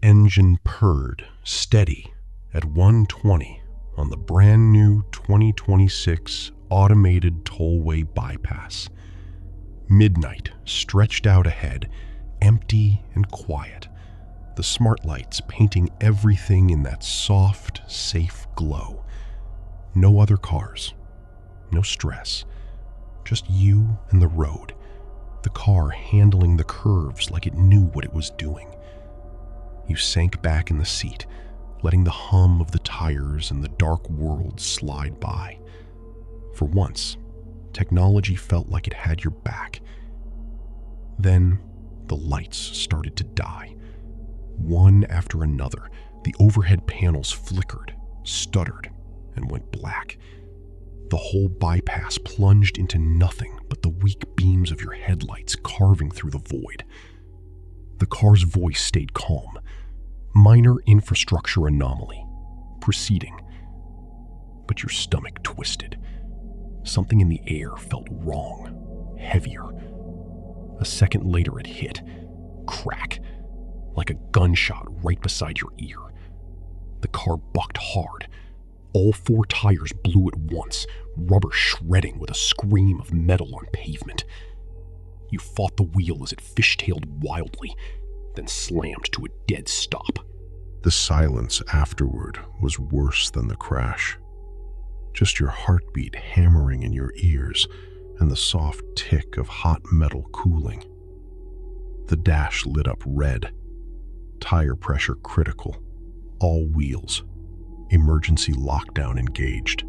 engine purred, steady, at 120 on the brand new 2026 automated tollway bypass. Midnight stretched out ahead, empty and quiet, the smart lights painting everything in that soft, safe glow. No other cars, no stress, just you and the road, the car handling the curves like it knew what it was doing. You sank back in the seat, letting the hum of the tires and the dark world slide by. For once, technology felt like it had your back. Then, the lights started to die. One after another, the overhead panels flickered, stuttered, and went black. The whole bypass plunged into nothing but the weak beams of your headlights carving through the void. The car's voice stayed calm. Minor infrastructure anomaly. Proceeding. But your stomach twisted. Something in the air felt wrong. Heavier. A second later it hit. Crack. Like a gunshot right beside your ear. The car bucked hard. All four tires blew at once, rubber shredding with a scream of metal on pavement. You fought the wheel as it fishtailed wildly, then slammed to a dead stop. The silence afterward was worse than the crash. Just your heartbeat hammering in your ears and the soft tick of hot metal cooling. The dash lit up red. Tire pressure critical. All wheels. Emergency lockdown engaged.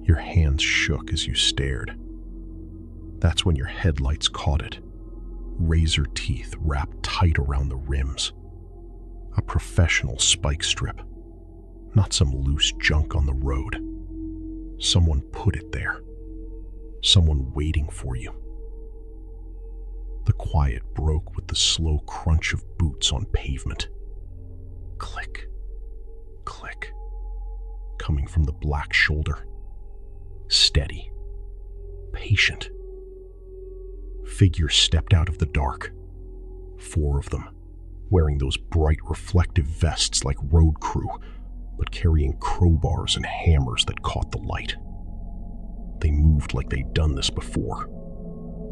Your hands shook as you stared. That's when your headlights caught it. Razor teeth wrapped tight around the rims. A professional spike strip. Not some loose junk on the road. Someone put it there. Someone waiting for you. The quiet broke with the slow crunch of boots on pavement. Click, click, coming from the black shoulder. Steady, patient. Figures stepped out of the dark. 4 of them, wearing those bright reflective vests like road crew, but carrying crowbars and hammers that caught the light. They moved like they'd done this before.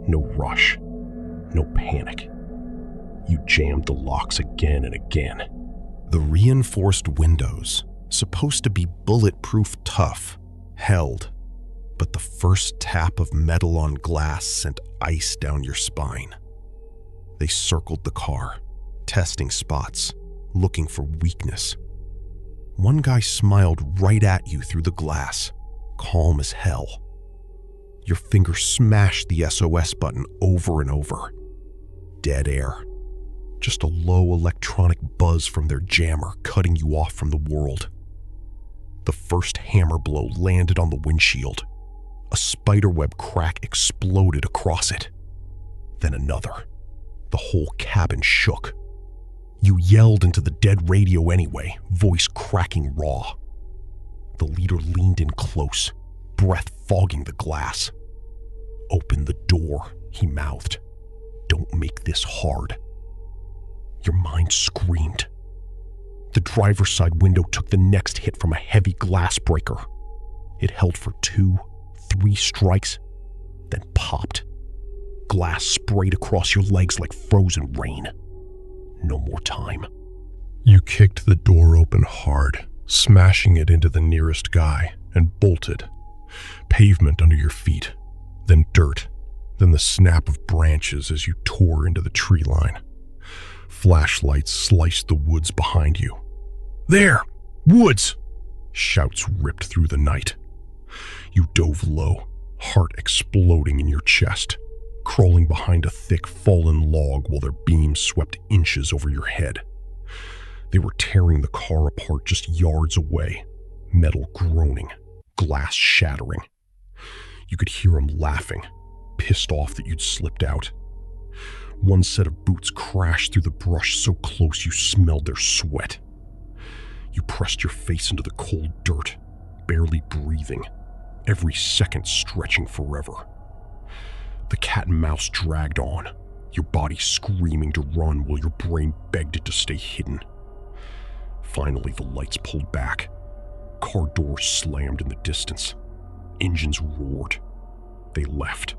No rush, no panic. You jammed the locks again and again. The reinforced windows, supposed to be bulletproof tough, held, but the first tap of metal on glass sent ice down your spine. They circled the car, testing spots, looking for weakness. One guy smiled right at you through the glass, calm as hell. Your finger smashed the SOS button over and over. Dead air. Just a low electronic buzz from their jammer cutting you off from the world. The first hammer blow landed on the windshield. A spiderweb crack exploded across it. Then another. The whole cabin shook. You yelled into the dead radio anyway, voice cracking raw. The leader leaned in close, breath fogging the glass. "Open the door," he mouthed. "Don't make this hard." Your mind screamed. The driver's side window took the next hit from a heavy glass breaker. It held for 2, 3 strikes, then popped. Glass sprayed across your legs like frozen rain. No more time. You kicked the door open hard, smashing it into the nearest guy, and bolted. Pavement under your feet, then dirt, then the snap of branches as you tore into the tree line. Flashlights sliced the woods behind you. "There! Woods!" Shouts ripped through the night. You dove low, heart exploding in your chest, crawling behind a thick fallen log while their beams swept inches over your head. They were tearing the car apart just yards away, metal groaning, glass shattering. You could hear them laughing, pissed off that you'd slipped out. One set of boots crashed through the brush so close you smelled their sweat. You pressed your face into the cold dirt, barely breathing, every second stretching forever. The cat and mouse dragged on. your body screaming to run while your brain begged it to stay hidden. Finally, the lights pulled back. Car doors slammed in the distance. Engines roared. They left.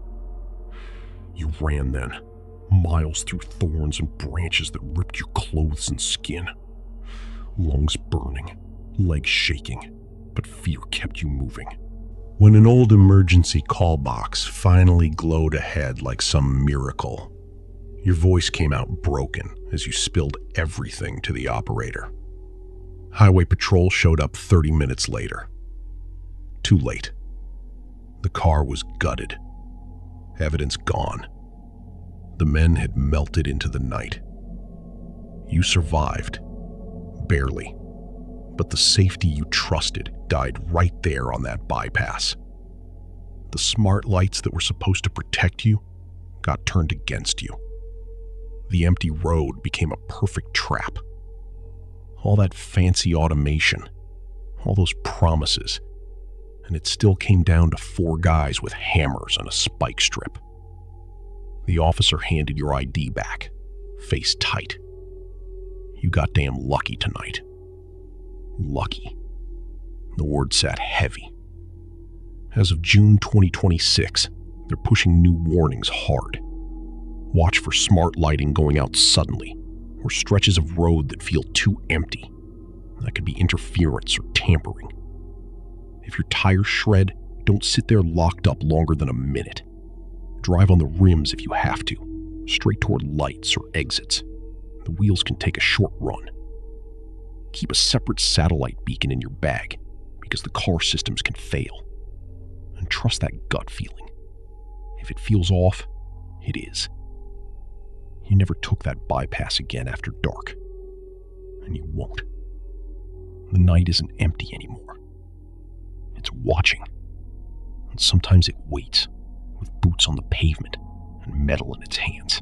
You ran then, miles through thorns and branches that ripped your clothes and skin. Lungs burning, legs shaking, but fear kept you moving. When an old emergency call box finally glowed ahead like some miracle, your voice came out broken as you spilled everything to the operator. Highway Patrol showed up 30 minutes later. Too late. The car was gutted. Evidence gone. The men had melted into the night. You survived. Barely. But the safety you trusted died right there on that bypass. The smart lights that were supposed to protect you got turned against you. The empty road became a perfect trap. All that fancy automation, all those promises, and it still came down to 4 guys with hammers and a spike strip. The officer handed your ID back, face tight. You got damn lucky tonight. Lucky. The word sat heavy. As of June 2026, they're pushing new warnings hard. Watch for smart lighting going out suddenly, or stretches of road that feel too empty. That could be interference or tampering. If your tires shred, don't sit there locked up longer than a minute. Drive on the rims if you have to, straight toward lights or exits. The wheels can take a short run. Keep a separate satellite beacon in your bag, because the car systems can fail. And trust that gut feeling. If it feels off, it is. You never took that bypass again after dark. And you won't. The night isn't empty anymore. It's watching. And sometimes it waits, with boots on the pavement and metal in its hands.